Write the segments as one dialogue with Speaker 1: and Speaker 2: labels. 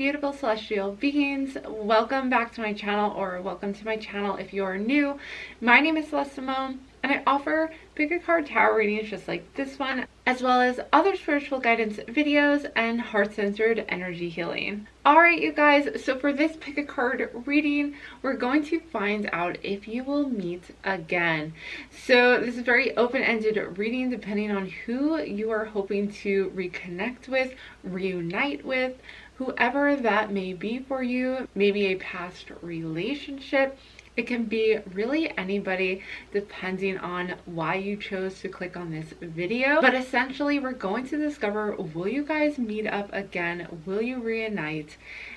Speaker 1: beautiful celestial beings. Welcome back to my channel, or welcome to my channel if you are new. My name is Celeste Simone, and I offer pick a card tarot readings just like this one, as well as other spiritual guidance videos and heart-centered energy healing. Alright you guys, so for this pick a card reading, we're going to find out if you will meet again. So this is a very open-ended reading depending on who you are hoping to reconnect with, reunite with, whoever that may be for you, maybe a past relationship. It can be really anybody depending on why you chose to click on this video. But essentially, we're going to discover, will you guys meet up again? Will you reunite?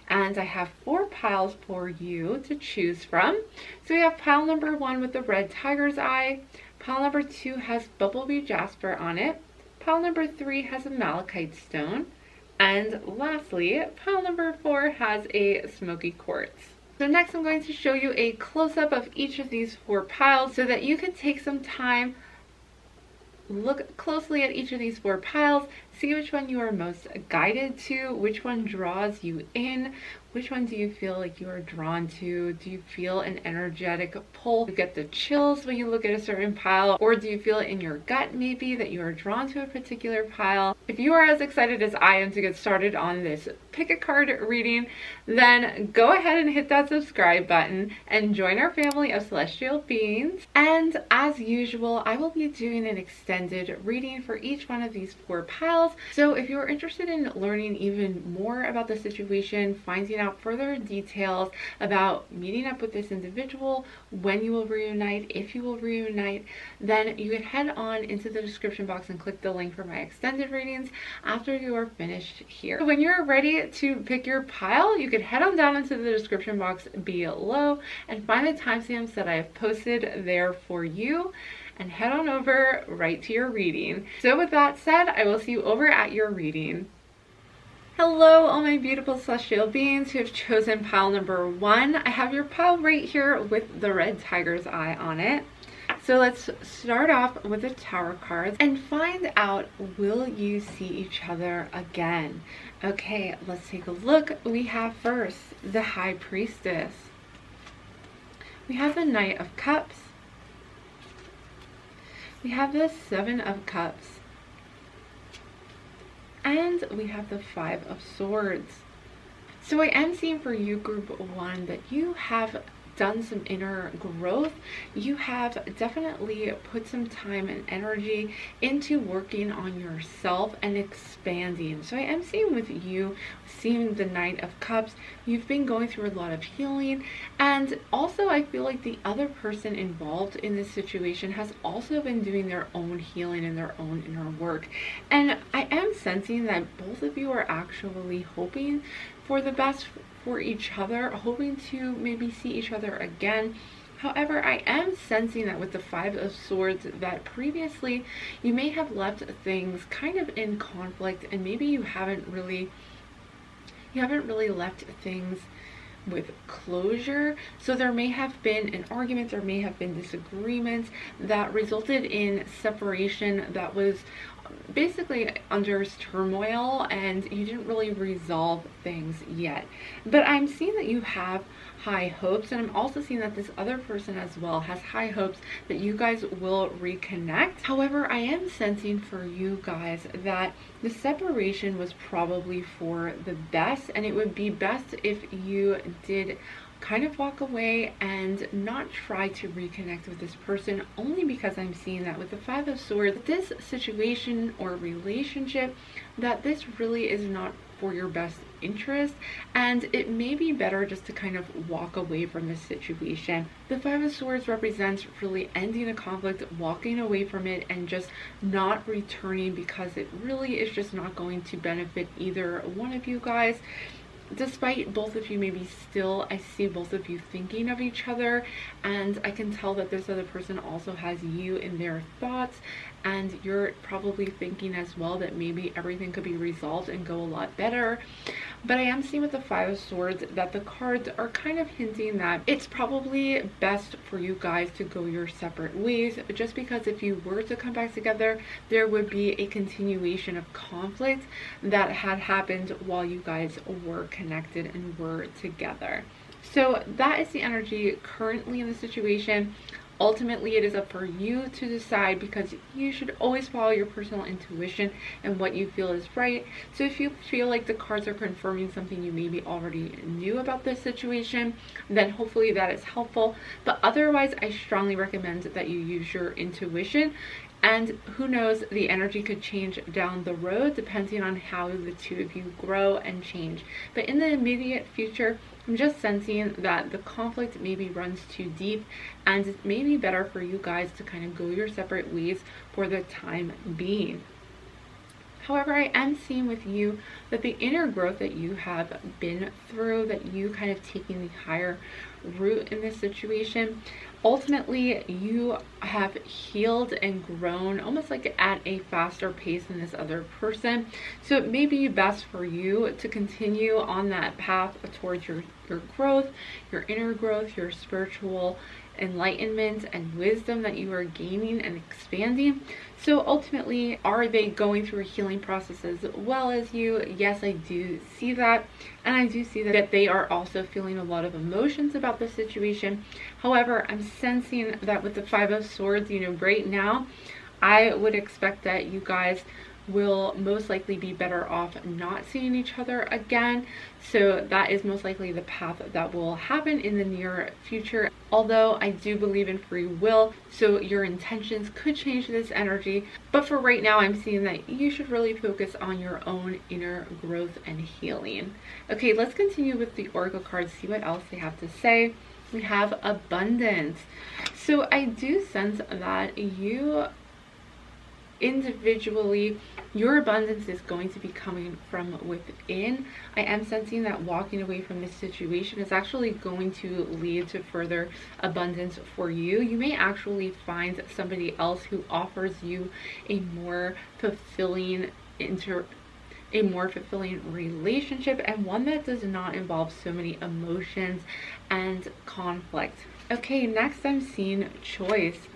Speaker 1: And I have 4 piles for you to choose from. So we have pile number 1 with the red tiger's eye. Pile number 2 has Bumblebee Jasper on it. Pile number 3 has a Malachite stone. And lastly, pile number 4 has a Smokey Quartz. So next I'm going to show you a close-up of each of these 4 piles so that you can take some time, look closely at each of these 4 piles, see which one you are most guided to, which one draws you in, which one do you feel like you are drawn to. Do you feel an energetic pull? You get the chills when you look at a certain pile, or do you feel it in your gut maybe that you are drawn to a particular pile? If you are as excited as I am to get started on this pick a card reading, then go ahead and hit that subscribe button and join our family of celestial beings. And as usual, I will be doing an extended reading for each one of these 4 piles. So if you're interested in learning even more about the situation, finding out further details about meeting up with this individual, when you will reunite, if you will reunite, then you can head on into the description box and click the link for my extended readings after you are finished here. When you're ready to pick your pile, you can head on down into the description box below and find the timestamps that I have posted there for you, and head on over right to your reading. So with that said, I will see you over at your reading. Hello all my beautiful celestial beings who have chosen pile number 1. I have your pile right here with the red tiger's eye on it. So let's start off with the Tower cards and find out, will you see each other again? Okay, let's take a look. We have first the High Priestess. We have the Knight of Cups. We have the 7 of Cups. And we have the 5 of Swords. So I am seeing for you, group 1, that you have done some inner growth. You have definitely put some time and energy into working on yourself and expanding. So I am seeing with you, seeing the Knight of Cups, you've been going through a lot of healing, and also I feel like the other person involved in this situation has also been doing their own healing and their own inner work. And I am sensing that both of you are actually hoping for the best for each other, hoping to maybe see each other again. However, I am sensing that with the 5 of Swords that previously you may have left things kind of in conflict, and maybe you haven't really left things with closure. So there may have been an argument, there may have been disagreements that resulted in separation that was basically under turmoil, and you didn't really resolve things yet. But I'm seeing that you have high hopes, and I'm also seeing that this other person as well has high hopes that you guys will reconnect. However, I am sensing for you guys that the separation was probably for the best, and it would be best if you did kind of walk away and not try to reconnect with this person, only because I'm seeing that with the 5 of Swords, this situation or relationship, that this really is not for your best interest, and it may be better just to kind of walk away from this situation. The 5 of Swords represents really ending a conflict, walking away from it, and just not returning, because it really is just not going to benefit either one of you guys. Despite both of you maybe still, I see both of you thinking of each other, and I can tell that this other person also has you in their thoughts, and you're probably thinking as well that maybe everything could be resolved and go a lot better. But I am seeing with the 5 of Swords that the cards are kind of hinting that it's probably best for you guys to go your separate ways, just because if you were to come back together, there would be a continuation of conflict that had happened while you guys were connected. connected and were together. So that is the energy currently in the situation. Ultimately, it is up for you to decide, because you should always follow your personal intuition and what you feel is right. So if you feel like the cards are confirming something you maybe already knew about this situation, then hopefully that is helpful. But otherwise, I strongly recommend that you use your intuition. And who knows, the energy could change down the road depending on how the two of you grow and change. But in the immediate future, I'm just sensing that the conflict maybe runs too deep, and it may be better for you guys to kind of go your separate ways for the time being. However, I am seeing with you that the inner growth that you have been through, that you kind of taking the higher route in this situation, ultimately you have healed and grown almost like at a faster pace than this other person. So it may be best for you to continue on that path towards your growth, your inner growth, your spiritual enlightenment and wisdom that you are gaining and expanding. So ultimately, are they going through a healing process as well as you? Yes, I do see that. And I do see that they are also feeling a lot of emotions about the situation. However, I'm sensing that with the Five of Swords, right now, I would expect that you guys will most likely be better off not seeing each other again. So that is most likely the path that will happen in the near future. Although I do believe in free will, so your intentions could change this energy. But for right now, I'm seeing that you should really focus on your own inner growth and healing. Okay, let's continue with the Oracle cards, see what else they have to say. We have abundance. So I do sense that you individually, your abundance is going to be coming from within. I am sensing that walking away from this situation is actually going to lead to further abundance for you. You may actually find somebody else who offers you a more fulfilling relationship, and one that does not involve so many emotions and conflict. Okay, next I'm seeing choice.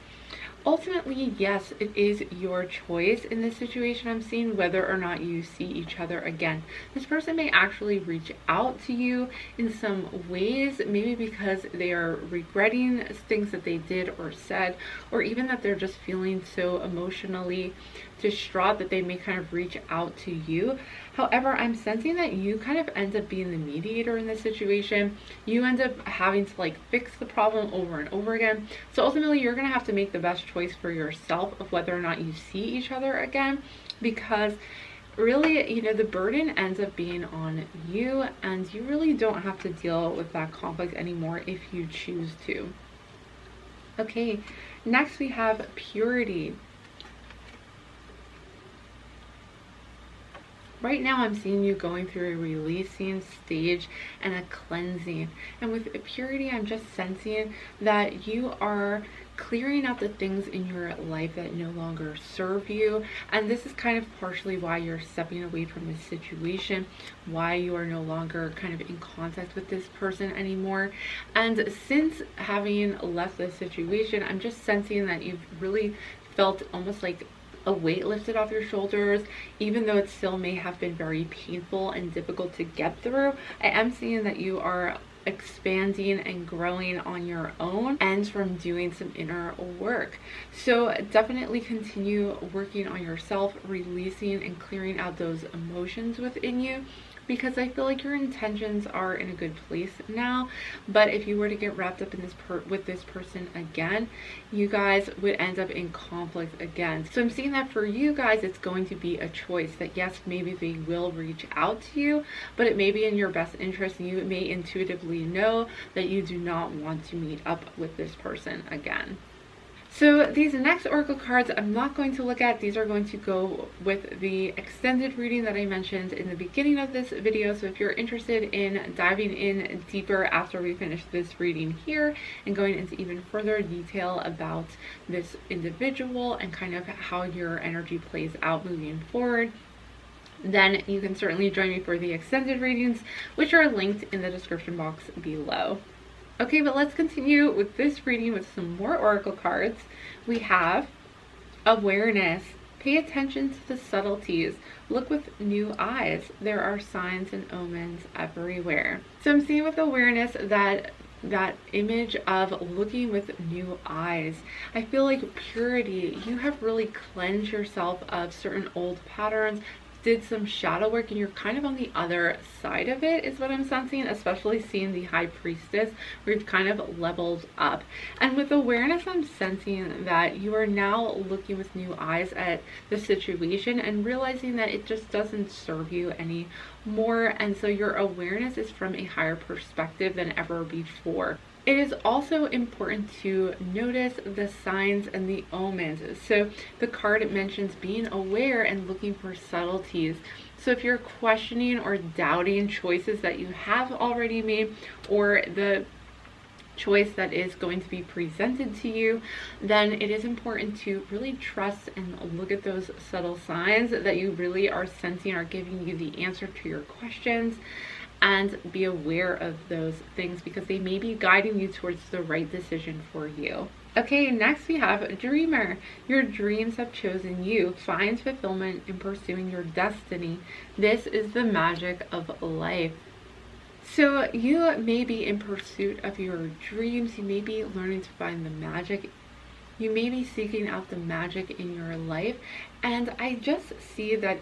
Speaker 1: Ultimately, yes, it is your choice in this situation. I'm seeing whether or not you see each other again. This person may actually reach out to you in some ways, maybe because they are regretting things that they did or said, or even that they're just feeling so emotionally distraught that they may kind of reach out to you. However, I'm sensing that you kind of end up being the mediator in this situation. You end up having to fix the problem over and over again. So ultimately, you're going to have to make the best choice for yourself of whether or not you see each other again, because really, the burden ends up being on you, and you really don't have to deal with that conflict anymore if you choose to. Okay, next we have purity. Right now, I'm seeing you going through a releasing stage and a cleansing. And with purity, I'm just sensing that you are clearing out the things in your life that no longer serve you. And this is kind of partially why you're stepping away from this situation, why you are no longer kind of in contact with this person anymore. And since having left this situation, I'm just sensing that you've really felt almost like a weight lifted off your shoulders. Even though it still may have been very painful and difficult to get through, I am seeing that you are expanding and growing on your own and from doing some inner work. So definitely continue working on yourself, releasing and clearing out those emotions within you, because I feel like your intentions are in a good place now. But if you were to get wrapped up in this with this person again, you guys would end up in conflict again. So I'm seeing that for you guys, it's going to be a choice that yes, maybe they will reach out to you, but it may be in your best interest, and you may intuitively know that you do not want to meet up with this person again. So these next oracle cards I'm not going to look at. These are going to go with the extended reading that I mentioned in the beginning of this video. So if you're interested in diving in deeper after we finish this reading here and going into even further detail about this individual and kind of how your energy plays out moving forward, then you can certainly join me for the extended readings, which are linked in the description box below. Okay, but let's continue with this reading with some more oracle cards. We have awareness, Pay attention to the subtleties. Look with new eyes. There are signs and omens everywhere. So I'm seeing with awareness that image of looking with new eyes. I feel like purity. You have really cleansed yourself of certain old patterns, did some shadow work, and you're kind of on the other side of it is what I'm sensing, especially seeing the High Priestess where you've kind of leveled up. And with awareness, I'm sensing that you are now looking with new eyes at the situation and realizing that it just doesn't serve you anymore. And so your awareness is from a higher perspective than ever before. It is also important to notice the signs and the omens. So the card mentions being aware and looking for subtleties. So if you're questioning or doubting choices that you have already made, or the choice that is going to be presented to you, then it is important to really trust and look at those subtle signs that you really are sensing are giving you the answer to your questions, and be aware of those things because they may be guiding you towards the right decision for you. Okay, next we have Dreamer. Your dreams have chosen you. Find fulfillment in pursuing your destiny. This is the magic of life. So you may be in pursuit of your dreams. You may be learning to find the magic. You may be seeking out the magic in your life. And I just see that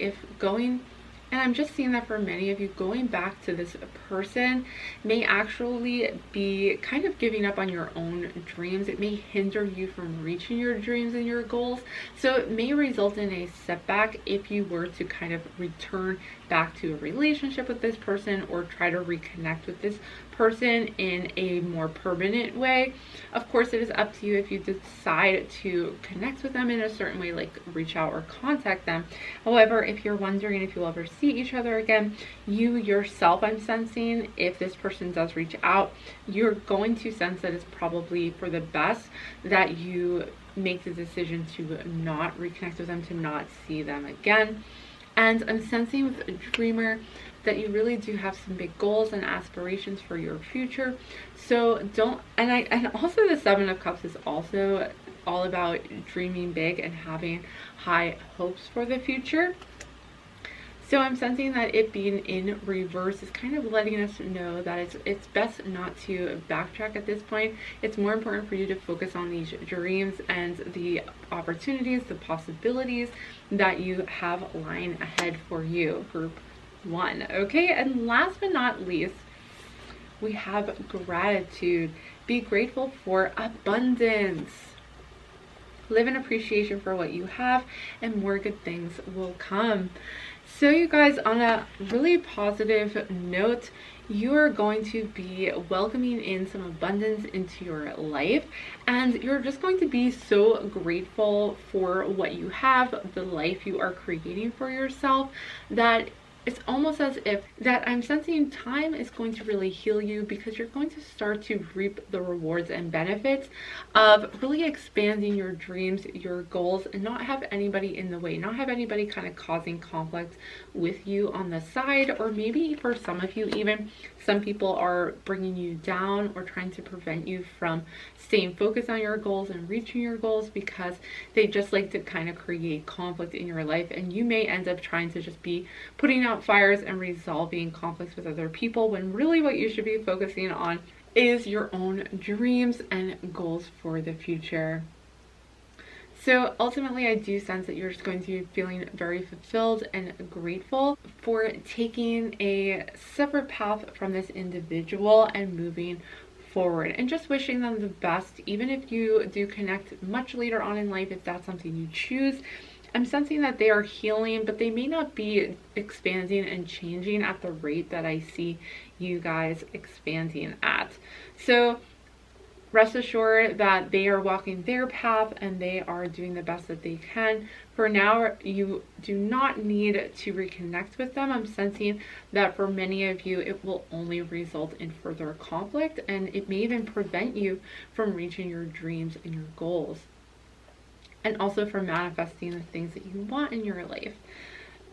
Speaker 1: and I'm just seeing that for many of you, going back to this person may actually be kind of giving up on your own dreams. It may hinder you from reaching your dreams and your goals. So it may result in a setback if you were to kind of return back to a relationship with this person or try to reconnect with this person in a more permanent way. Of course, it is up to you if you decide to connect with them in a certain way, like reach out or contact them. However, if you're wondering if you'll ever see each other again, you yourself, I'm sensing, if this person does reach out, you're going to sense that it's probably for the best that you make the decision to not reconnect with them, to not see them again. And I'm sensing with a Dreamer that you really do have some big goals and aspirations for your future. So and also the Seven of Cups is also all about dreaming big and having high hopes for the future. So I'm sensing that it being in reverse is kind of letting us know that it's best not to backtrack at this point. It's more important for you to focus on these dreams and the opportunities, the possibilities that you have lying ahead for you. Group 1. Okay, and last but not least, we have gratitude. Be grateful for abundance. Live in appreciation for what you have, and more good things will come. So you guys, on a really positive note, you are going to be welcoming in some abundance into your life, and you're just going to be so grateful for what you have, the life you are creating for yourself, that it's almost as if that I'm sensing time is going to really heal you, because you're going to start to reap the rewards and benefits of really expanding your dreams, your goals, and not have anybody in the way, not have anybody kind of causing conflict with you on the side. Or maybe for some of you, even some people are bringing you down or trying to prevent you from staying focused on your goals and reaching your goals, because they just like to kind of create conflict in your life. And you may end up trying to just be putting out fires and resolving conflicts with other people, when really what you should be focusing on is your own dreams and goals for the future. So ultimately, I do sense that you're just going to be feeling very fulfilled and grateful for taking a separate path from this individual and moving forward, and just wishing them the best, even if you do connect much later on in life, if that's something you choose. I'm sensing that they are healing, but they may not be expanding and changing at the rate that I see you guys expanding at. So rest assured that they are walking their path and they are doing the best that they can. For now, you do not need to reconnect with them. I'm sensing that for many of you, it will only result in further conflict, and it may even prevent you from reaching your dreams and your goals, and also from manifesting the things that you want in your life.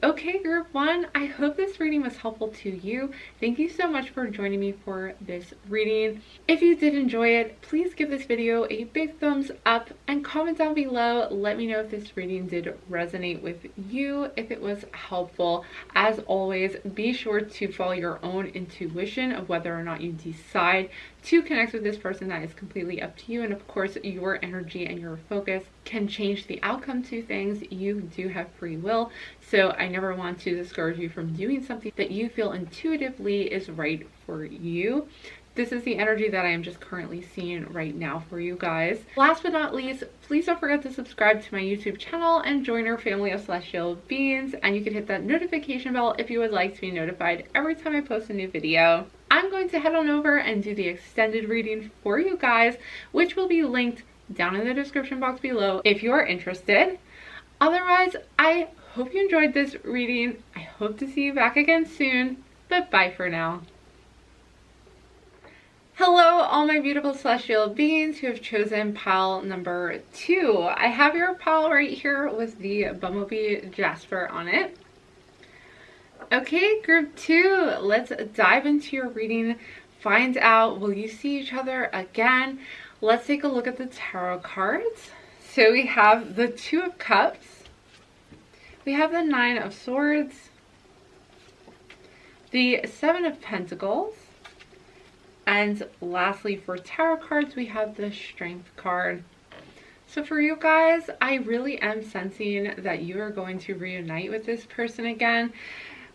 Speaker 1: Okay, group one, I hope this reading was helpful to you. Thank you so much for joining me for this reading. If you did enjoy it, please give this video a big thumbs up and comment down below. Let me know if this reading did resonate with you, if it was helpful. As always, be sure to follow your own intuition of whether or not you decide to connect with this person. That is completely up to you, and of course your energy and your focus can change the outcome to things. You do have free will, so I never want to discourage you from doing something that you feel intuitively is right for you. This is the energy that I am just currently seeing right now for you guys. Last but not least, please don't forget to subscribe to my YouTube channel and join our family of celestial beings, and you can hit that notification bell if you would like to be notified every time I post a new video. I'm going to head on over and do the extended reading for you guys, which will be linked down in the description box below if you're interested. Otherwise, I hope you enjoyed this reading. I hope to see you back again soon, but bye for now. Hello, all my beautiful celestial beings who have chosen pile number 2. I have your pile right here with the Bumblebee Jasper on it. Okay, group 2, let's dive into your reading. Find out, will you see each other again? Let's take a look at the tarot cards. So we have the 2 of Cups. We have the 9 of Swords. The 7 of Pentacles. And lastly, for tarot cards, we have the Strength card. So for you guys, I really am sensing that you are going to reunite with this person again.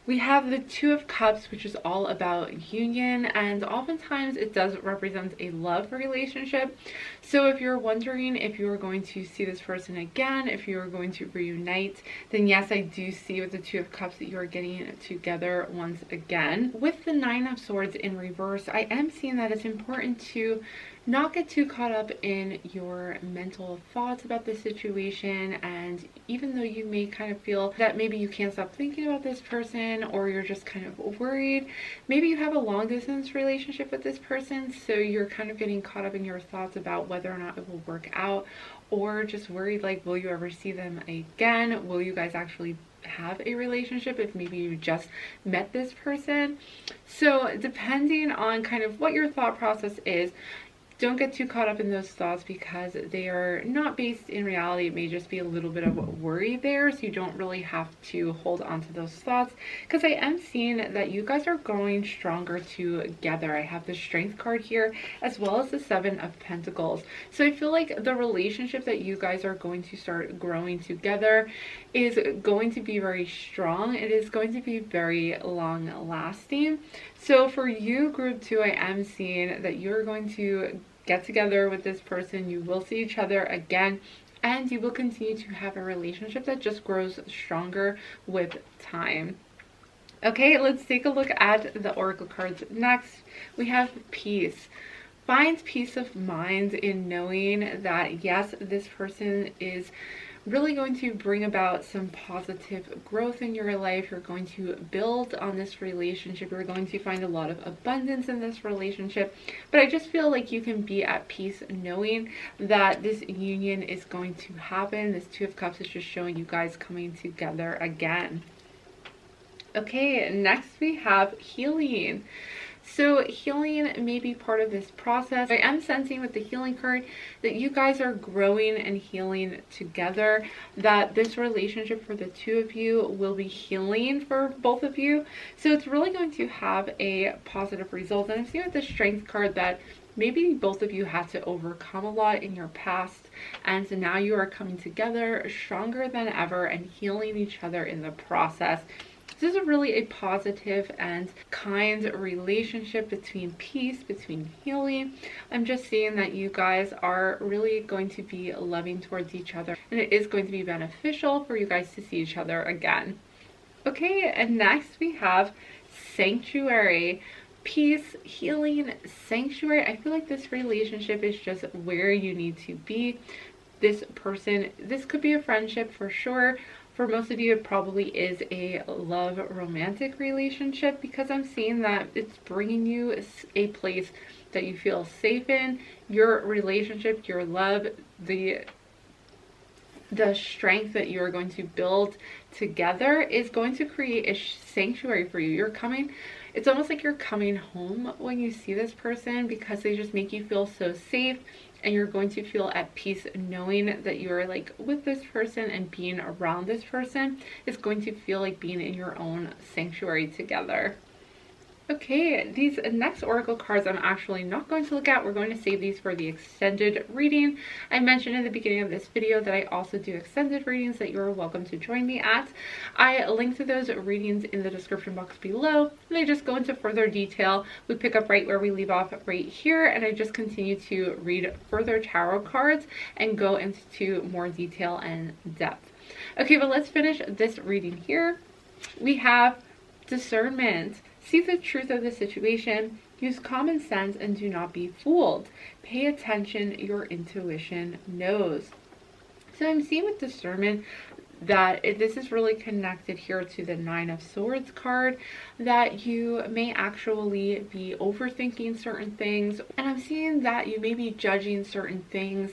Speaker 1: We have the 2 of Cups, which is all about union, and oftentimes it does represent a love relationship. So if you're wondering if you're going to see this person again, if you're going to reunite, then yes, I do see with the 2 of Cups that you're getting together once again. With the 9 of Swords in reverse, I am seeing that it's important to not get too caught up in your mental thoughts about the situation, and even though you may kind of feel that maybe you can't stop thinking about this person, or you're just kind of worried, maybe you have a long distance relationship with this person, so you're kind of getting caught up in your thoughts about whether or not it will work out, or just worried like, will you ever see them again? Will you guys actually have a relationship if maybe you just met this person? So depending on kind of what your thought process is, don't get too caught up in those thoughts because they are not based in reality. It may just be a little bit of worry there, so you don't really have to hold on to those thoughts, because I am seeing that you guys are growing stronger together. I have the Strength card here as well as the 7 of Pentacles. So I feel like the relationship that you guys are going to start growing together is going to be very strong. It is going to be very long lasting. So for you, group 2, I am seeing that you're going to get together with this person. You will see each other again, and you will continue to have a relationship that just grows stronger with time. Okay, let's take a look at the oracle cards next. We have peace. Find peace of mind in knowing that yes, this person is really going to bring about some positive growth in your life. You're going to build on this relationship. You're going to find a lot of abundance in this relationship. But I just feel like you can be at peace knowing that this union is going to happen. This 2 of Cups is just showing you guys coming together again. Okay, next we have healing. So healing may be part of this process. I am sensing with the healing card that you guys are growing and healing together, that this relationship for the 2 of you will be healing for both of you. So it's really going to have a positive result. And I'm seeing with the Strength card that maybe both of you had to overcome a lot in your past, and so now you are coming together stronger than ever and healing each other in the process. This is really a positive and kind relationship between peace, between healing. I'm just seeing that you guys are really going to be loving towards each other, and it is going to be beneficial for you guys to see each other again. Okay, and next we have Sanctuary. Peace, healing, sanctuary. I feel like this relationship is just where you need to be. This person, this could be a friendship for sure. For most of you, it probably is a love romantic relationship, because I'm seeing that it's bringing you a place that you feel safe in. Your relationship, your love, the the strength that you're going to build together is going to create a sanctuary for you. It's almost like you're coming home when you see this person, because they just make you feel so safe, and you're going to feel at peace knowing that you're like with this person, and being around this person is going to feel like being in your own sanctuary together. Okay, these next oracle cards I'm actually not going to look at. We're going to save these for the extended reading. I mentioned in the beginning of this video that I also do extended readings that you're welcome to join me at. I link to those readings in the description box below. They just go into further detail. We pick up right where we leave off right here, and I just continue to read further tarot cards and go into more detail and depth. Okay, but let's finish this reading here. We have discernment. See the truth of the situation. Use common sense and do not be fooled. Pay attention, your intuition knows. So I'm seeing with discernment that this is really connected here to the Nine of Swords card, that you may actually be overthinking certain things. And I'm seeing that you may be judging certain things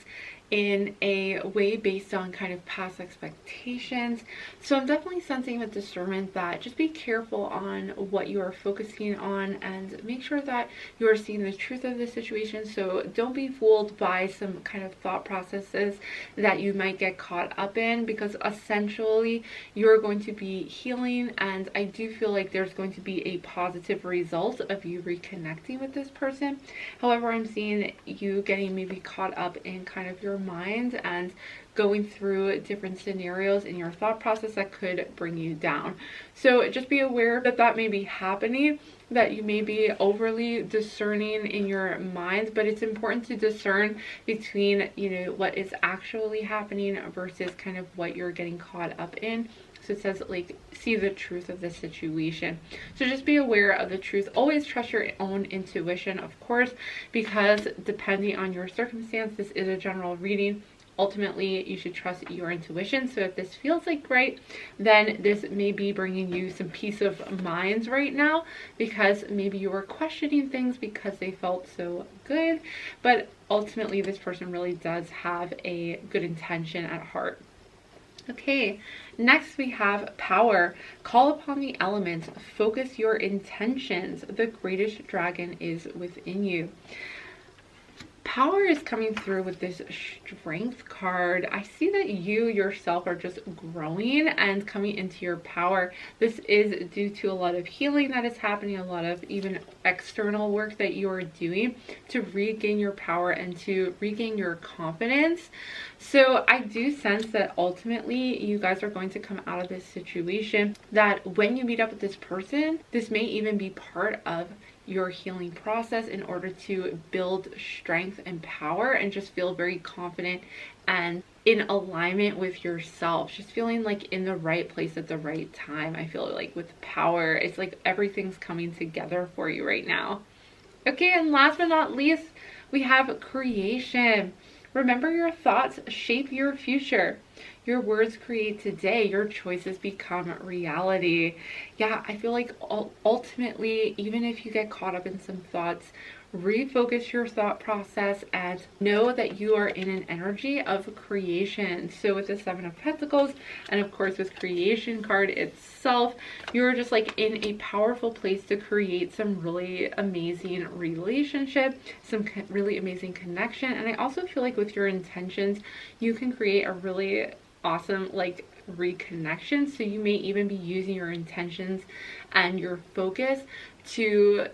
Speaker 1: in a way based on kind of past expectations. So I'm definitely sensing with discernment that just be careful on what you are focusing on, and make sure that you are seeing the truth of the situation. So don't be fooled by some kind of thought processes that you might get caught up in, because essentially you're going to be healing, and I do feel like there's going to be a positive result of you reconnecting with this person. However, I'm seeing you getting maybe caught up in kind of your mind and going through different scenarios in your thought process that could bring you down. So just be aware that that may be happening, that you may be overly discerning in your mind, but it's important to discern between, you know, what is actually happening versus kind of what you're getting caught up in. So it says, like, see the truth of the situation. So just be aware of the truth. Always trust your own intuition, of course, because depending on your circumstance, this is a general reading. Ultimately, you should trust your intuition. So if this feels like right, then this may be bringing you some peace of mind right now, because maybe you were questioning things because they felt so good. But ultimately, this person really does have a good intention at heart. Okay, next we have power. Call upon the elements. Focus your intentions. The greatest dragon is within you. Power is coming through with this strength card. I see that you yourself are just growing and coming into your power. This is due to a lot of healing that is happening, a lot of even external work that you are doing to regain your power and to regain your confidence. So I do sense that ultimately you guys are going to come out of this situation, that when you meet up with this person, this may even be part of your healing process in order to build strength and power and just feel very confident and in alignment with yourself, just feeling like in the right place at the right time. I feel like with power, it's like everything's coming together for you right now. Okay, and last but not least, we have creation. Remember, your thoughts shape your future. Your words create today. Your choices become reality. Yeah, I feel like ultimately, even if you get caught up in some thoughts, refocus your thought process and know that you are in an energy of creation. So with the Seven of Pentacles, and of course with creation card itself, you're just like in a powerful place to create some really amazing relationship, some really amazing connection. And I also feel like with your intentions, you can create a really awesome like reconnection. So you may even be using your intentions and your focus to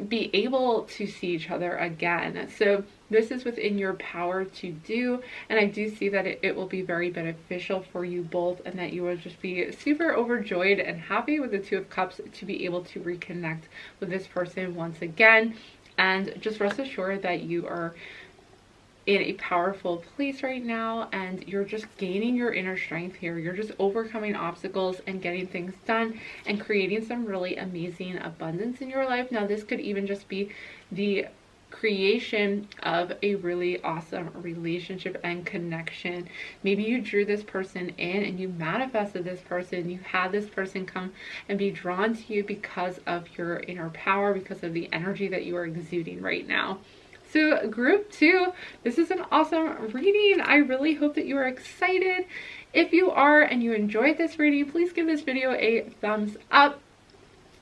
Speaker 1: be able to see each other again. So this is within your power to do, and I do see that it will be very beneficial for you both, and that you will just be super overjoyed and happy with the Two of Cups to be able to reconnect with this person once again. And just rest assured that you are in a powerful place right now, and you're just gaining your inner strength here. You're just overcoming obstacles and getting things done and creating some really amazing abundance in your life. Now, this could even just be the creation of a really awesome relationship and connection. Maybe you drew this person in and you manifested this person. You had this person come and be drawn to you because of your inner power, because of the energy that you are exuding right now. So group 2, this is an awesome reading. I really hope that you are excited. If you are and you enjoyed this reading, please give this video a thumbs up.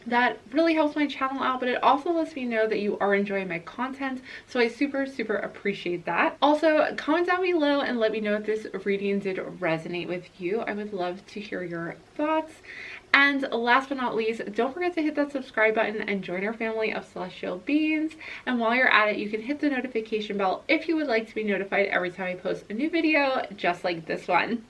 Speaker 1: That really helps my channel out, but it also lets me know that you are enjoying my content, so I super appreciate that. Also, comment down below and let me know if this reading did resonate with you. I would love to hear your thoughts. And last but not least, don't forget to hit that subscribe button and join our family of celestial beings. And while you're at it, you can hit the notification bell if you would like to be notified every time I post a new video just like this one.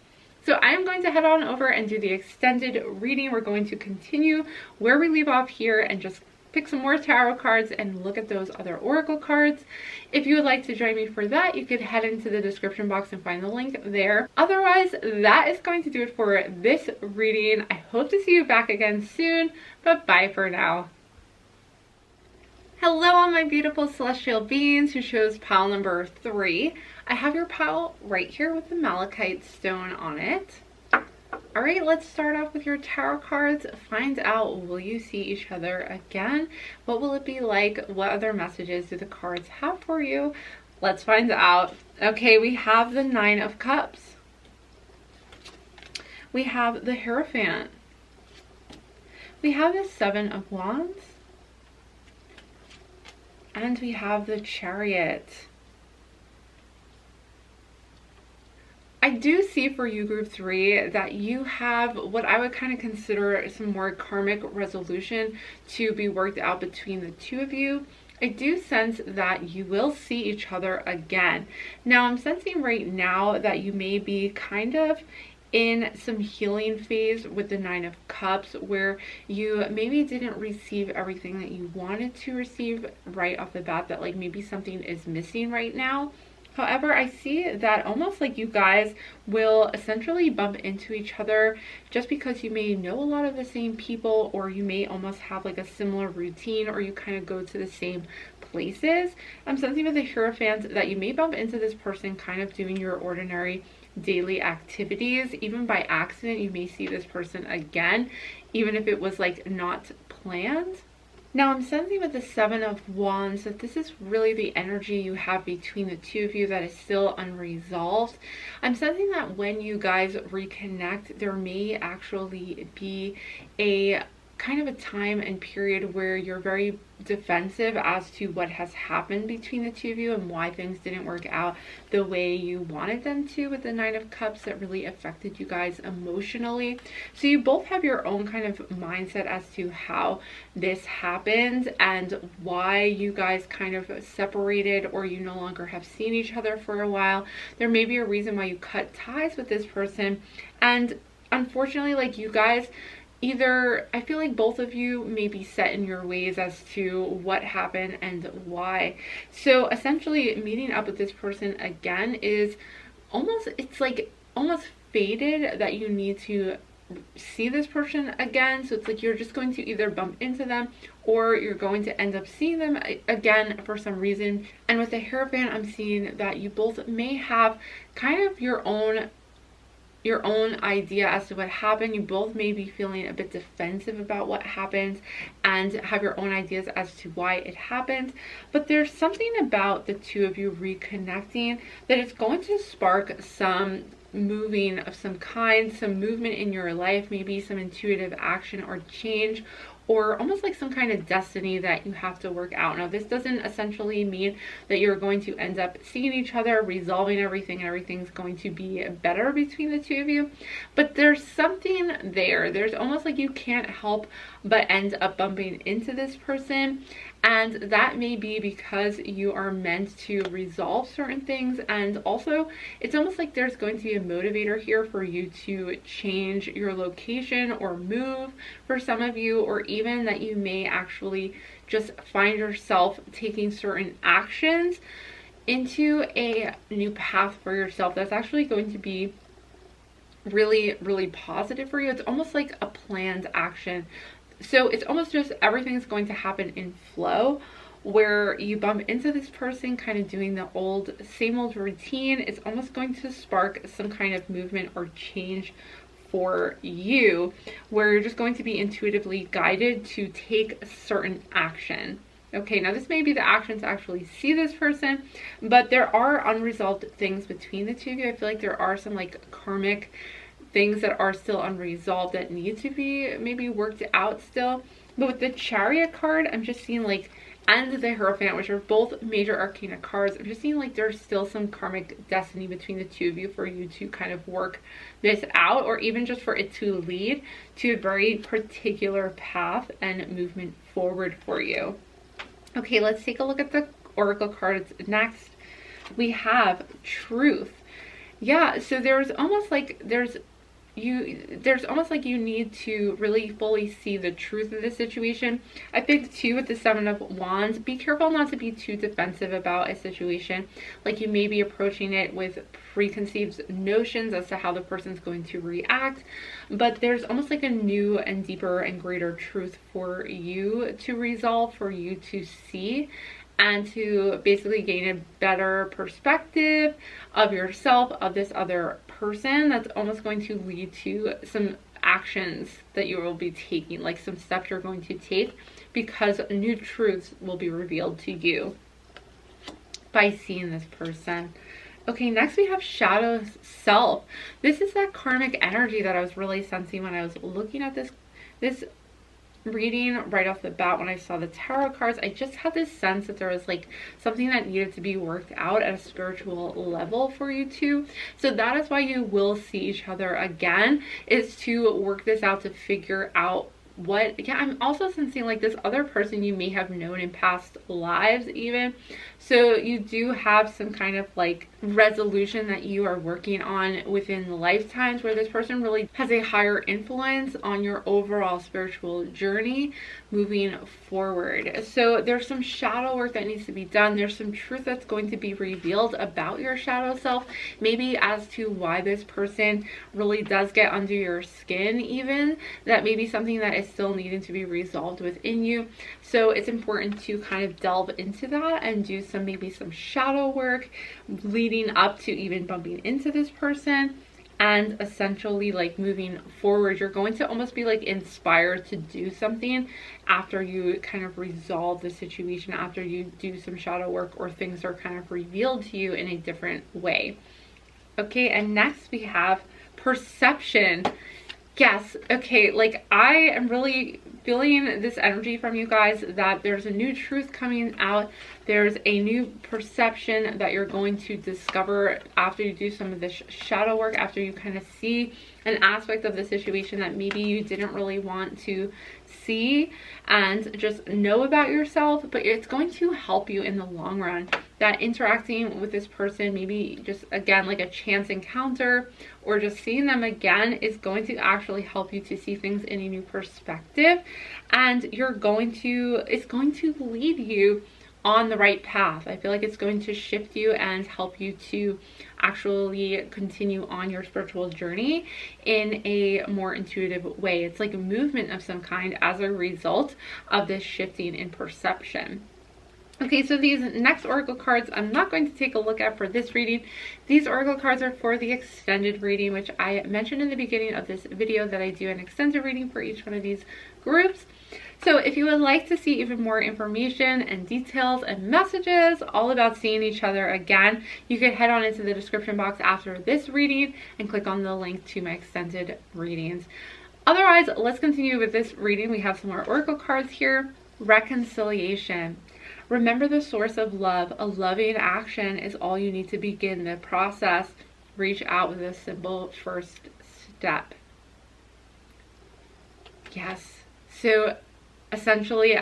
Speaker 1: So I am going to head on over and do the extended reading. We're going to continue where we leave off here and just pick some more tarot cards and look at those other oracle cards. If you would like to join me for that, you could head into the description box and find the link there. Otherwise, that is going to do it for this reading. I hope to see you back again soon, but bye for now. Hello all my beautiful celestial beings who chose pile number 3. I have your pile right here with the malachite stone on it. All right, let's start off with your tarot cards. Find out, will you see each other again? What will it be like? What other messages do the cards have for you? Let's find out. Okay, we have the 9 of Cups. We have the Hierophant. We have the 7 of Wands. And we have the Chariot. I do see for you group 3 that you have what I would kind of consider some more karmic resolution to be worked out between the two of you. I do sense that you will see each other again. Now I'm sensing right now that you may be kind of in some healing phase with the 9 of Cups, where you maybe didn't receive everything that you wanted to receive right off the bat, that like maybe something is missing right now. However, I see that almost like you guys will essentially bump into each other just because you may know a lot of the same people, or you may almost have like a similar routine, or you kind of go to the same places. I'm sensing with the Hierophant that you may bump into this person kind of doing your ordinary daily activities. Even by accident, you may see this person again, even if it was like not planned. Now I'm sensing with the 7 of Wands that this is really the energy you have between the two of you that is still unresolved. I'm sensing that when you guys reconnect, there may actually be a kind of a time and period where you're very defensive as to what has happened between the two of you and why things didn't work out the way you wanted them to with the 9 of Cups. That really affected you guys emotionally. So you both have your own kind of mindset as to how this happened and why you guys kind of separated, or you no longer have seen each other for a while. There may be a reason why you cut ties with this person, and unfortunately, like, you guys either, I feel like both of you may be set in your ways as to what happened and why. So essentially meeting up with this person again is almost, it's like almost fated that you need to see this person again. So it's like you're just going to either bump into them, or you're going to end up seeing them again for some reason. And with the Hierophant, I'm seeing that you both may have kind of your own idea as to what happened. You both may be feeling a bit defensive about what happened and have your own ideas as to why it happened. But there's something about the two of you reconnecting that is going to spark some moving of some kind, some movement in your life, maybe some intuitive action or change, or almost like some kind of destiny that you have to work out. Now, this doesn't essentially mean that you're going to end up seeing each other, resolving everything, and everything's going to be better between the two of you. But there's something there. There's almost like you can't help but end up bumping into this person. And that may be because you are meant to resolve certain things. And also, it's almost like there's going to be a motivator here for you to change your location or move for some of you, or even that you may actually just find yourself taking certain actions into a new path for yourself that's actually going to be really positive for you. It's almost like a planned action. So it's almost just everything's going to happen in flow, where you bump into this person kind of doing the same old routine. It's almost going to spark some kind of movement or change for you, where you're just going to be intuitively guided to take certain action. Okay, now this may be the action to actually see this person, but there are unresolved things between the two of you. I feel like there are some like karmic things that are still unresolved that need to be maybe worked out still. But with the Chariot card, I'm just seeing like, and the Hierophant, which are both major arcana cards, I'm just seeing like there's still some karmic destiny between the two of you for you to kind of work this out, or even just for it to lead to a very particular path and movement forward for you. Okay, let's take a look at the oracle cards next. We have Truth. Yeah, so there's almost like you need to really fully see the truth of the situation. I think too with the Seven of Wands, be careful not to be too defensive about a situation. Like you may be approaching it with preconceived notions as to how the person's going to react, but there's almost like a new and deeper and greater truth for you to resolve, for you to see, and to basically gain a better perspective of yourself, of this other person. That's almost going to lead to some actions that you will be taking, like some steps you're going to take, because new truths will be revealed to you by seeing this person. Okay, next we have Shadow Self. This is that karmic energy that I was really sensing when I was looking at this reading right off the bat. When I saw the tarot cards, I just had this sense that there was like something that needed to be worked out at a spiritual level for you two. So that is why you will see each other again, is to work this out, to figure out what, yeah, I'm also sensing like this other person you may have known in past lives even. So you do have some kind of like resolution that you are working on within the lifetimes, where this person really has a higher influence on your overall spiritual journey moving forward. So there's some shadow work that needs to be done. There's some truth that's going to be revealed about your shadow self, maybe as to why this person really does get under your skin, even that may be something that is still needing to be resolved within you. So it's important to kind of delve into that and do maybe some shadow work leading up to even bumping into this person. And essentially like moving forward, you're going to almost be like inspired to do something after you kind of resolve the situation, after you do some shadow work, or things are kind of revealed to you in a different way. Okay, and next we have Perception. Yes, okay, like I am really feeling this energy from you guys, that there's a new truth coming out. There's a new perception that you're going to discover after you do some of this shadow work, after you kind of see an aspect of the situation that maybe you didn't really want to see and just know about yourself, but it's going to help you in the long run. That interacting with this person, maybe just again like a chance encounter, or just seeing them again, is going to actually help you to see things in a new perspective, and it's going to lead you on the right path. I feel like it's going to shift you and help you to actually continue on your spiritual journey in a more intuitive way. It's like a movement of some kind as a result of this shifting in perception. Okay, so these next oracle cards I'm not going to take a look at for this reading. These oracle cards are for the extended reading, which I mentioned in the beginning of this video that I do an extended reading for each one of these groups. So if you would like to see even more information and details and messages all about seeing each other again, you can head on into the description box after this reading and click on the link to my extended readings. Otherwise, let's continue with this reading. We have some more oracle cards here. Reconciliation. Remember the source of love. A loving action is all you need to begin the process. Reach out with a simple first step. Yes. So essentially,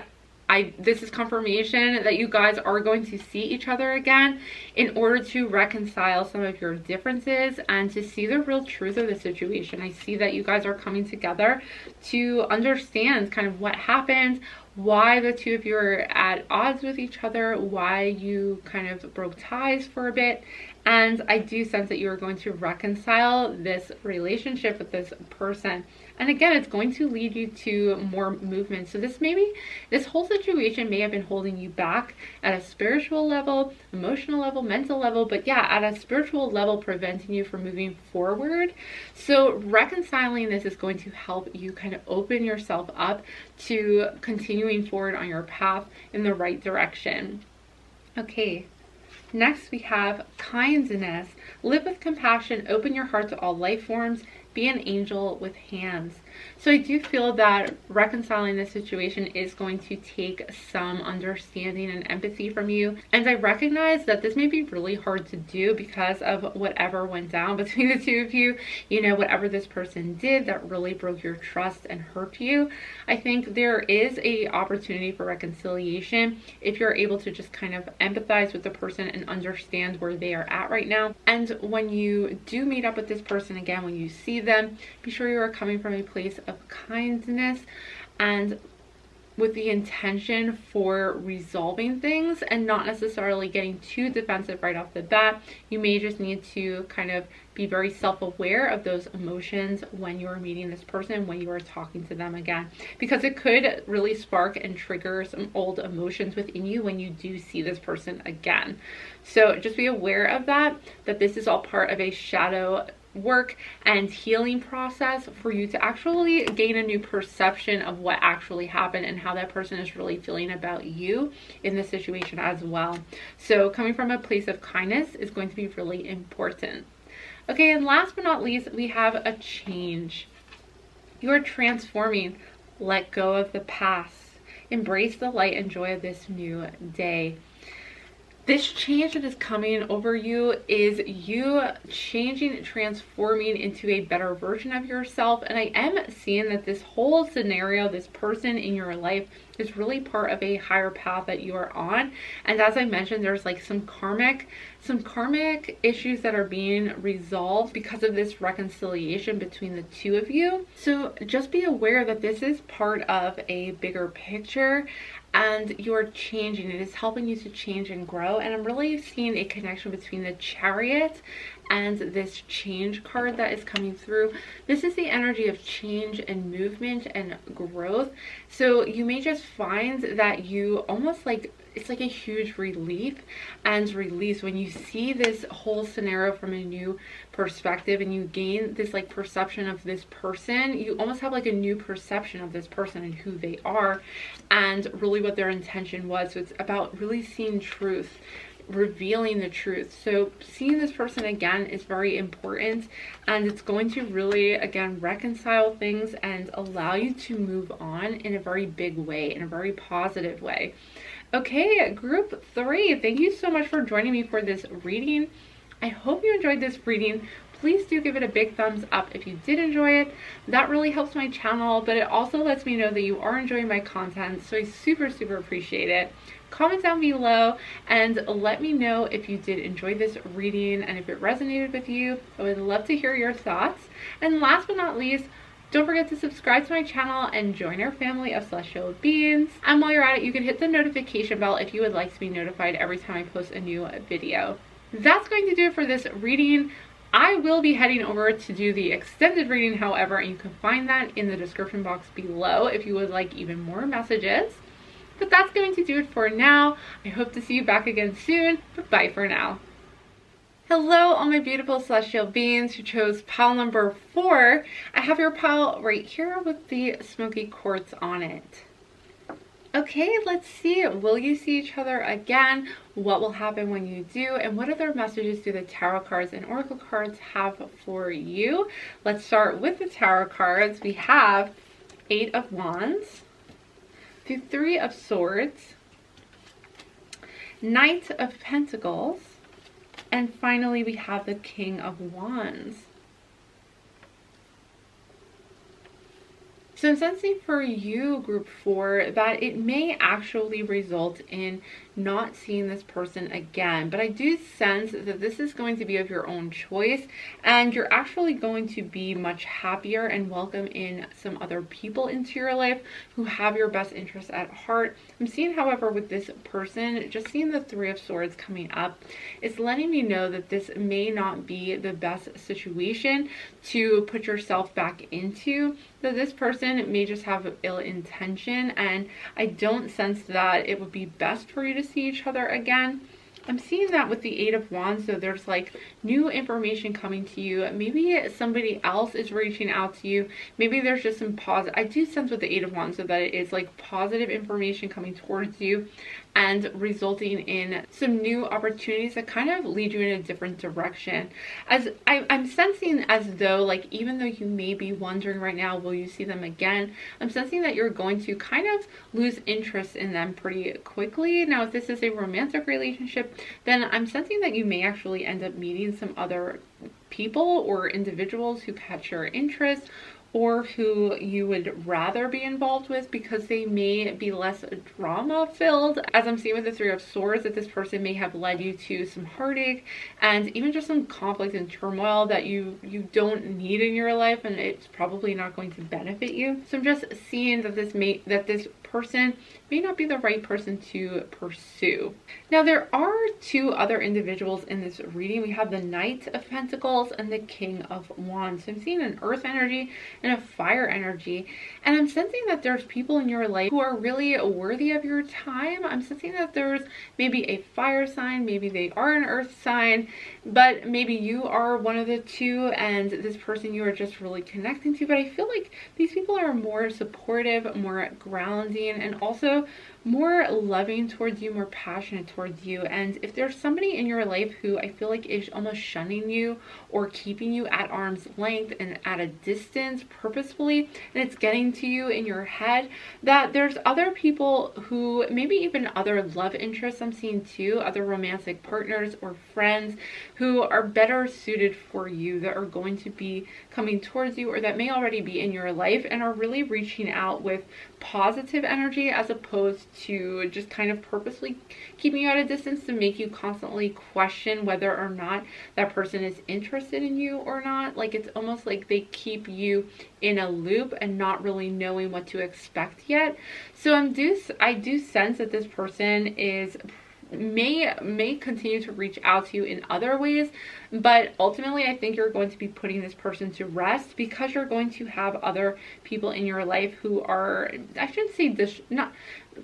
Speaker 1: this is confirmation that you guys are going to see each other again in order to reconcile some of your differences and to see the real truth of the situation. I see that you guys are coming together to understand kind of what happened, why the two of you are at odds with each other, why you kind of broke ties for a bit. And I do sense that you are going to reconcile this relationship with this person. And again, it's going to lead you to more movement. So this whole situation may have been holding you back at a spiritual level, emotional level, mental level, but yeah, at a spiritual level, preventing you from moving forward. So reconciling this is going to help you kind of open yourself up to continue continuing forward on your path in the right direction. Okay, next we have kindness. Live with compassion, open your heart to all life forms, be an angel with hands. So I do feel that reconciling this situation is going to take some understanding and empathy from you. And I recognize that this may be really hard to do because of whatever went down between the two of you. You know, whatever this person did that really broke your trust and hurt you. I think there is a opportunity for reconciliation if you're able to just kind of empathize with the person and understand where they are at right now. And when you do meet up with this person again, when you see them, be sure you are coming from a place of kindness and with the intention for resolving things and not necessarily getting too defensive right off the bat. You may just need to kind of be very self-aware of those emotions when you are meeting this person, when you are talking to them again, because it could really spark and trigger some old emotions within you when you do see this person again. So just be aware of that this is all part of a shadow work and healing process for you to actually gain a new perception of what actually happened and how that person is really feeling about you in this situation as well. So coming from a place of kindness is going to be really important. Okay, and last but not least, we have a change. You are transforming. Let go of the past. Embrace the light and joy of this new day. This change that is coming over you is you changing, transforming into a better version of yourself. And I am seeing that this whole scenario, this person in your life, is really part of a higher path that you are on. And as I mentioned, there's like some karmic issues that are being resolved because of this reconciliation between the two of you. So just be aware that this is part of a bigger picture and you're changing. It is helping you to change and grow. And I'm really seeing a connection between the Chariot and this change card that is coming through. This is the energy of change and movement and growth. So you may just find that you almost like, it's like a huge relief and release when you see this whole scenario from a new perspective and you gain this like perception of this person. You almost have like a new perception of this person and who they are and really what their intention was. So it's about really seeing truth, revealing the truth. So seeing this person again is very important, and it's going to really again reconcile things and allow you to move on in a very big way, in a very positive way. Okay, group 3, thank you so much for joining me for this reading. I hope you enjoyed this reading. Please do give it a big thumbs up if you did enjoy it. That really helps my channel, but it also lets me know that you are enjoying my content, so I super appreciate it. Comment down below and let me know if you did enjoy this reading and if it resonated with you. I would love to hear your thoughts. And last but not least, don't forget to subscribe to my channel and join our family of celestial beings. And while you're at it, you can hit the notification bell if you would like to be notified every time I post a new video. That's going to do it for this reading. I will be heading over to do the extended reading, however, and you can find that in the description box below if you would like even more messages. But that's going to do it for now. I hope to see you back again soon, but bye for now. Hello, all my beautiful celestial beings who chose pile number 4. I have your pile right here with the Smokey Quartz on it. Okay, let's see. Will you see each other again? What will happen when you do? And what other messages do the tarot cards and oracle cards have for you? Let's start with the tarot cards. We have 8 of Wands, the 3 of Swords, Knight of Pentacles, and finally we have the King of Wands. So I'm sensing for you, group 4, that it may actually result in not seeing this person again. But I do sense that this is going to be of your own choice, and you're actually going to be much happier and welcome in some other people into your life who have your best interests at heart. I'm seeing, however, with this person, just seeing the 3 of Swords coming up, it's letting me know that this may not be the best situation to put yourself back into. So this person may just have ill intention, and I don't sense that it would be best for you to see each other again. I'm seeing that with the Eight of Wands. So there's like new information coming to you. Maybe somebody else is reaching out to you. Maybe there's just some positive. I do sense with the Eight of Wands so that it is like positive information coming towards you and resulting in some new opportunities that kind of lead you in a different direction. As I'm sensing as though, like, even though you may be wondering right now, will you see them again? I'm sensing that you're going to kind of lose interest in them pretty quickly. Now, if this is a romantic relationship, then I'm sensing that you may actually end up meeting some other people or individuals who catch your interest, or who you would rather be involved with because they may be less drama filled. As I'm seeing with the Three of Swords, that this person may have led you to some heartache and even just some conflict and turmoil that you don't need in your life, and it's probably not going to benefit you. So I'm just seeing that this person may not be the right person to pursue. Now, there are two other individuals in this reading. We have the Knight of Pentacles and the King of Wands. So I'm seeing an earth energy and a fire energy, and I'm sensing that there's people in your life who are really worthy of your time. I'm sensing that there's maybe a fire sign, maybe they are an earth sign, but maybe you are one of the two and this person you are just really connecting to. But I feel like these people are more supportive, more grounding, and also more loving towards you, more passionate towards you. And if there's somebody in your life who I feel like is almost shunning you or keeping you at arm's length and at a distance purposefully, and it's getting to you in your head, that there's other people who, maybe even other love interests I'm seeing too, other romantic partners or friends who are better suited for you, that are going to be coming towards you, or that may already be in your life and are really reaching out with positive energy, as opposed to just kind of purposely keeping you at a distance to make you constantly question whether or not that person is interested in you or not. Like, it's almost like they keep you in a loop and not really knowing what to expect yet. So I do sense that this person may continue to reach out to you in other ways, but ultimately I think you're going to be putting this person to rest, because you're going to have other people in your life who are, I shouldn't say this, not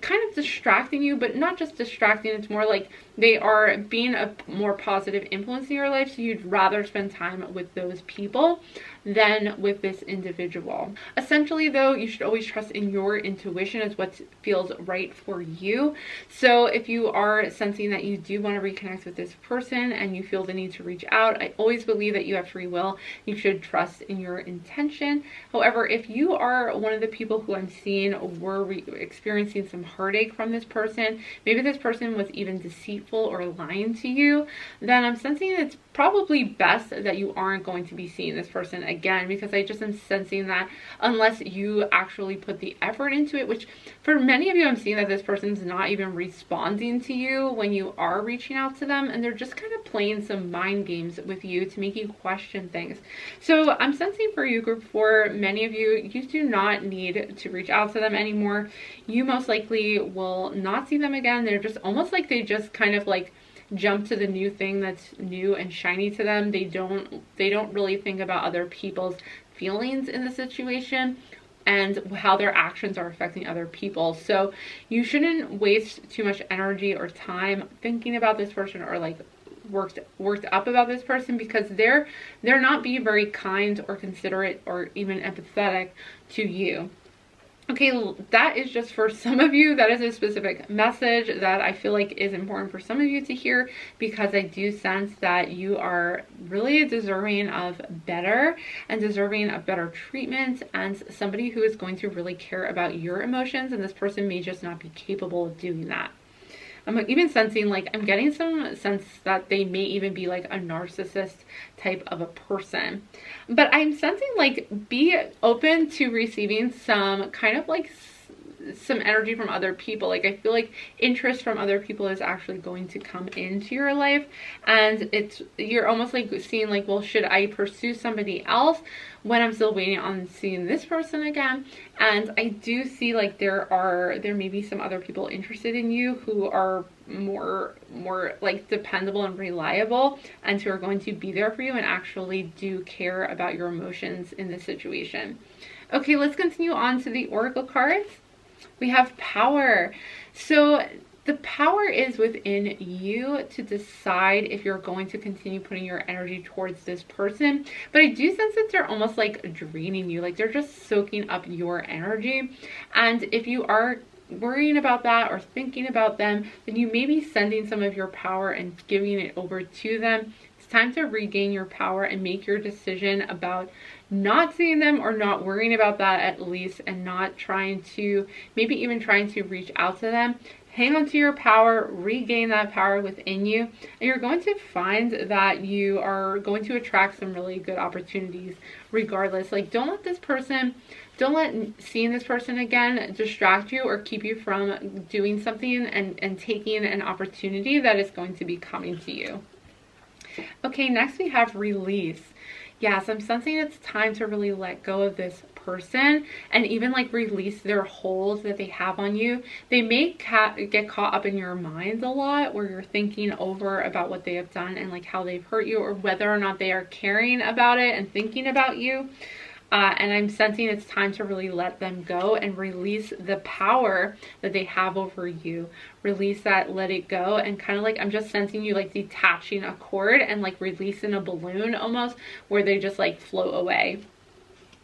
Speaker 1: kind of distracting you, but not just distracting. It's more like they are being a more positive influence in your life, so you'd rather spend time with those people than with this individual. Essentially though, you should always trust in your intuition as what feels right for you. So if you are sensing that you do want to reconnect with this person and you feel the need to reach out, I always believe that you have free will. You should trust in your intention. However, if you are one of the people who I'm seeing were experiencing some heartache from this person, maybe this person was even deceitful or lying to you, then I'm sensing it's probably best that you aren't going to be seeing this person again, because I just am sensing that unless you actually put the effort into it, which for many of you, I'm seeing that this person's not even responding to you when you are reaching out to them, and they're just kind of playing some mind games with you to make you question things. So I'm sensing for you, group 4, many of you do not need to reach out to them anymore. You most likely will not see them again. They're just almost like they just kind of like jump to the new thing that's new and shiny to them. They don't really think about other people's feelings in the situation and how their actions are affecting other people. So you shouldn't waste too much energy or time thinking about this person, or like worked up about this person, because they're not being very kind or considerate or even empathetic to you. Okay, that is just for some of you. That is a specific message that I feel like is important for some of you to hear, because I do sense that you are really deserving of better and deserving of better treatment, and somebody who is going to really care about your emotions, and this person may just not be capable of doing that. I'm even sensing, like, I'm getting some sense that they may even be like a narcissist type of a person. But I'm sensing, like, be open to receiving some kind of like some energy from other people. Like, I feel like interest from other people is actually going to come into your life, and you're almost like seeing like, well, should I pursue somebody else when I'm still waiting on seeing this person again? And I do see like there may be some other people interested in you who are more like dependable and reliable, and who are going to be there for you and actually do care about your emotions in this situation. Okay, let's continue on to the oracle cards. We have power. So The power is within you to decide if you're going to continue putting your energy towards this person. But I do sense that they're almost like draining you, like they're just soaking up your energy. And if you are worrying about that or thinking about them, then you may be sending some of your power and giving it over to them. It's time to regain your power and make your decision about not seeing them or not worrying about that at least, and not trying to, maybe even trying to reach out to them. Hang on to your power, regain that power within you, and you're going to find that you are going to attract some really good opportunities regardless. Like, don't let seeing this person again distract you or keep you from doing something and taking an opportunity that is going to be coming to you. Okay, next we have release. Yes, I'm sensing it's time to really let go of this person and even like release their hold that they have on you. They may get caught up in your mind a lot, where you're thinking over about what they have done and like how they've hurt you, or whether or not they are caring about it and thinking about you. And I'm sensing it's time to really let them go and release the power that they have over you. Release that, let it go, and kind of like, I'm just sensing you like detaching a cord and like releasing a balloon almost, where they just like float away.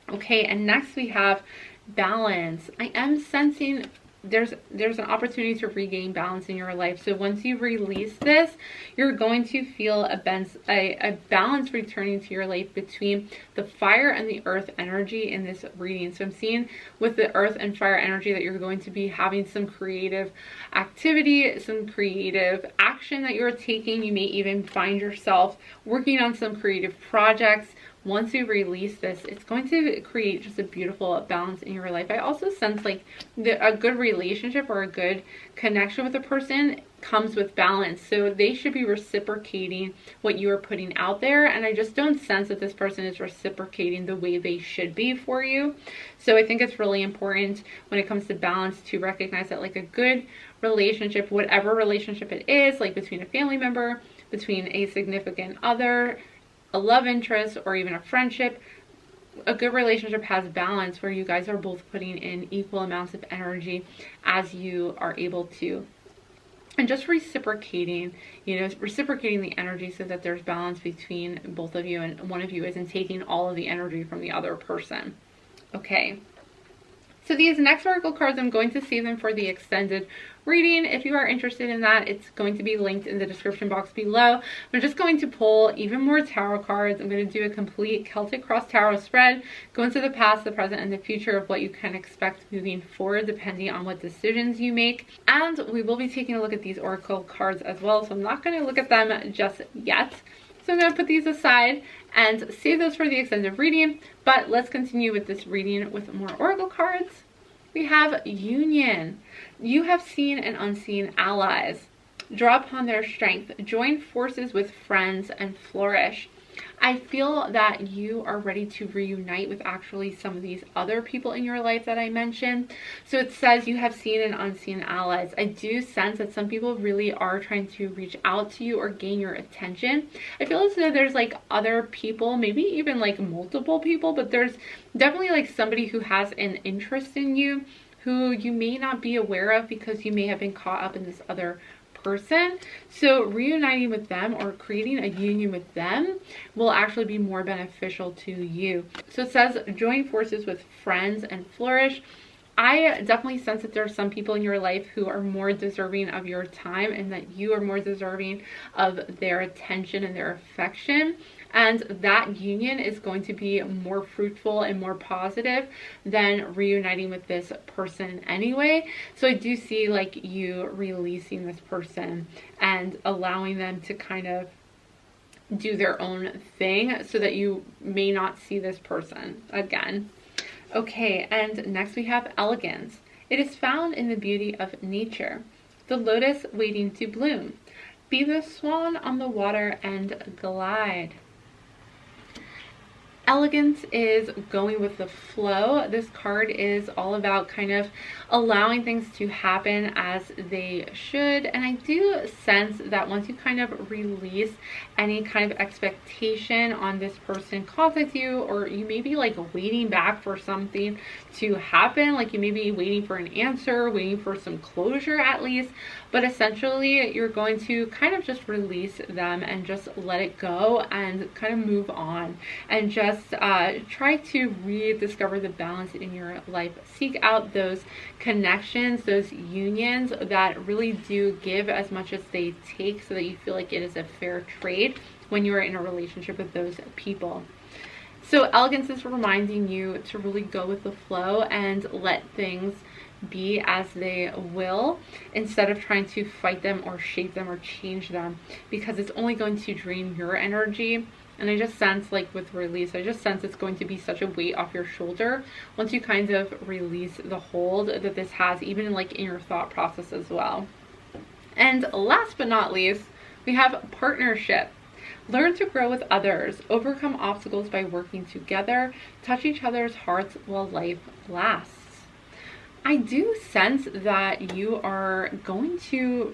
Speaker 1: Okay, and next we have balance. I am sensing there's an opportunity to regain balance in your life. So once you release this, you're going to feel a balance returning to your life between the fire and the earth energy in this reading. So I'm seeing with the earth and fire energy that you're going to be having some creative activity, some creative action that you're taking. You may even find yourself working on some creative projects. Once you release this, it's going to create just a beautiful balance in your life. I also sense like a good relationship or a good connection with a person comes with balance. So they should be reciprocating what you are putting out there. And I just don't sense that this person is reciprocating the way they should be for you. So I think it's really important when it comes to balance to recognize that like a good relationship, whatever relationship it is, like between a family member, between a significant other, a love interest, or even a friendship, a good relationship has balance where you guys are both putting in equal amounts of energy as you are able to. And just reciprocating, reciprocating the energy so that there's balance between both of you, and one of you isn't taking all of the energy from the other person. Okay. So these next oracle cards, I'm going to save them for the extended reading. If you are interested in that, it's going to be linked in the description box below. I'm just going to pull even more tarot cards. I'm going to do a complete Celtic Cross Tarot spread, go into the past, the present, and the future of what you can expect moving forward depending on what decisions you make. And we will be taking a look at these oracle cards as well, so I'm not going to look at them just yet. So I'm going to put these aside and save those for the extended reading. But let's continue with this reading with more oracle cards. We have union. You have seen and unseen allies. Draw upon their strength. Join forces with friends and flourish. I feel that you are ready to reunite with actually some of these other people in your life that I mentioned. So it says you have seen and unseen allies. I do sense that some people really are trying to reach out to you or gain your attention. I feel as though there's like other people, maybe even like multiple people, but there's definitely like somebody who has an interest in you who you may not be aware of because you may have been caught up in this other person. So reuniting with them or creating a union with them will actually be more beneficial to you. So it says join forces with friends and flourish. I definitely sense that there are some people in your life who are more deserving of your time, and that you are more deserving of their attention and their affection. And that union is going to be more fruitful and more positive than reuniting with this person anyway. So I do see like you releasing this person and allowing them to kind of do their own thing so that you may not see this person again. Okay, and next we have elegance. It is found in the beauty of nature, the lotus waiting to bloom. Be the swan on the water and glide. Elegance is going with the flow. This card is all about kind of allowing things to happen as they should. And I do sense that once you kind of release any kind of expectation on this person contacts you, or you may be like waiting back for something to happen, like you may be waiting for an answer, waiting for some closure at least, but essentially you're going to kind of just release them and just let it go and kind of move on, and just try to rediscover the balance in your life. Seek out those connections, those unions that really do give as much as they take, so that you feel like it is a fair trade when you are in a relationship with those people. So elegance is reminding you to really go with the flow and let things be as they will, instead of trying to fight them or shape them or change them, because it's only going to drain your energy. And I just sense, like with release, I just sense it's going to be such a weight off your shoulder once you kind of release the hold that this has, even like in your thought process as well. And last but not least, we have partnership. Learn to grow with others, overcome obstacles by working together, touch each other's hearts while life lasts. I do sense that you are going to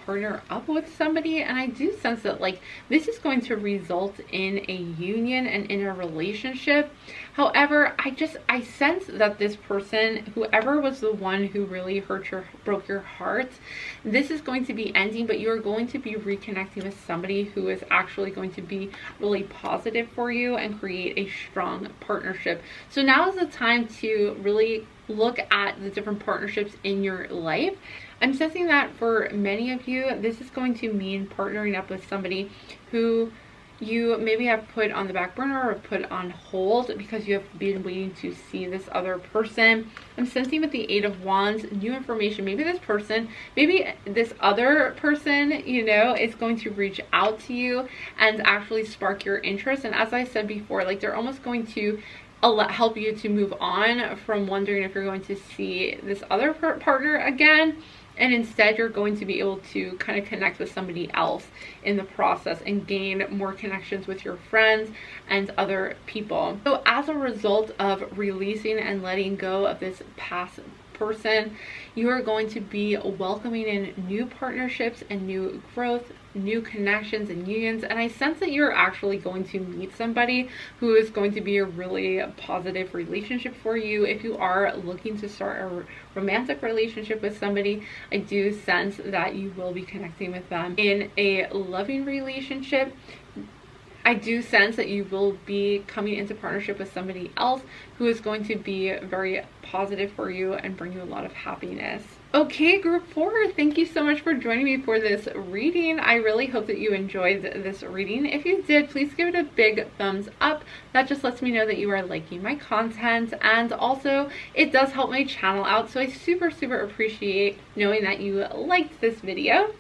Speaker 1: partner up with somebody, and I do sense that like this is going to result in a union and in a relationship. However, I sense that this person, whoever was the one who really broke your heart, this is going to be ending, but you're going to be reconnecting with somebody who is actually going to be really positive for you and create a strong partnership. So now is the time to really look at the different partnerships in your life. I'm sensing that for many of you, this is going to mean partnering up with somebody who you maybe have put on the back burner or put on hold because you have been waiting to see this other person. I'm sensing with the Eight of Wands, new information. Maybe this other person, you know, is going to reach out to you and actually spark your interest. And as I said before, like they're almost going to help you to move on from wondering if you're going to see this other partner again, and instead you're going to be able to kind of connect with somebody else in the process and gain more connections with your friends and other people. So as a result of releasing and letting go of this past person, you are going to be welcoming in new partnerships and new growth, new connections and unions. And I sense that you're actually going to meet somebody who is going to be a really positive relationship for you. If you are looking to start a romantic relationship with somebody, I do sense that you will be connecting with them in a loving relationship. I do sense that you will be coming into partnership with somebody else who is going to be very positive for you and bring you a lot of happiness. Okay, group 4, thank you so much for joining me for this reading. I really hope that you enjoyed this reading. If you did, please give it a big thumbs up. That just lets me know that you are liking my content, and also it does help my channel out, so I super appreciate knowing that you liked this video.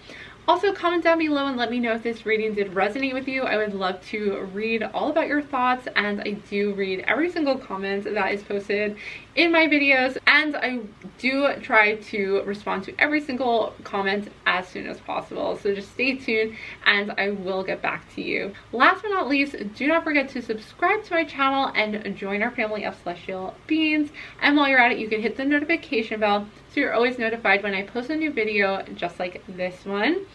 Speaker 1: Also, comment down below and let me know if this reading did resonate with you. I would love to read all about your thoughts, and I do read every single comment that is posted in my videos, and I do try to respond to every single comment as soon as possible. So just stay tuned and I will get back to you. Last but not least, do not forget to subscribe to my channel and join our family of celestial beings. And while you're at it, you can hit the notification bell so you're always notified when I post a new video just like this one.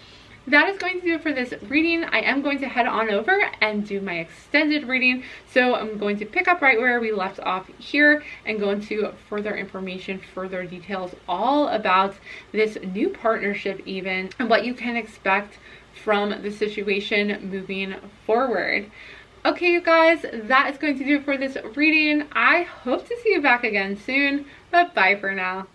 Speaker 1: That is going to do it for this reading. I am going to head on over and do my extended reading. So I'm going to pick up right where we left off here and go into further information, further details all about this new partnership even, and what you can expect from the situation moving forward. Okay, you guys, that is going to do it for this reading. I hope to see you back again soon, but bye for now.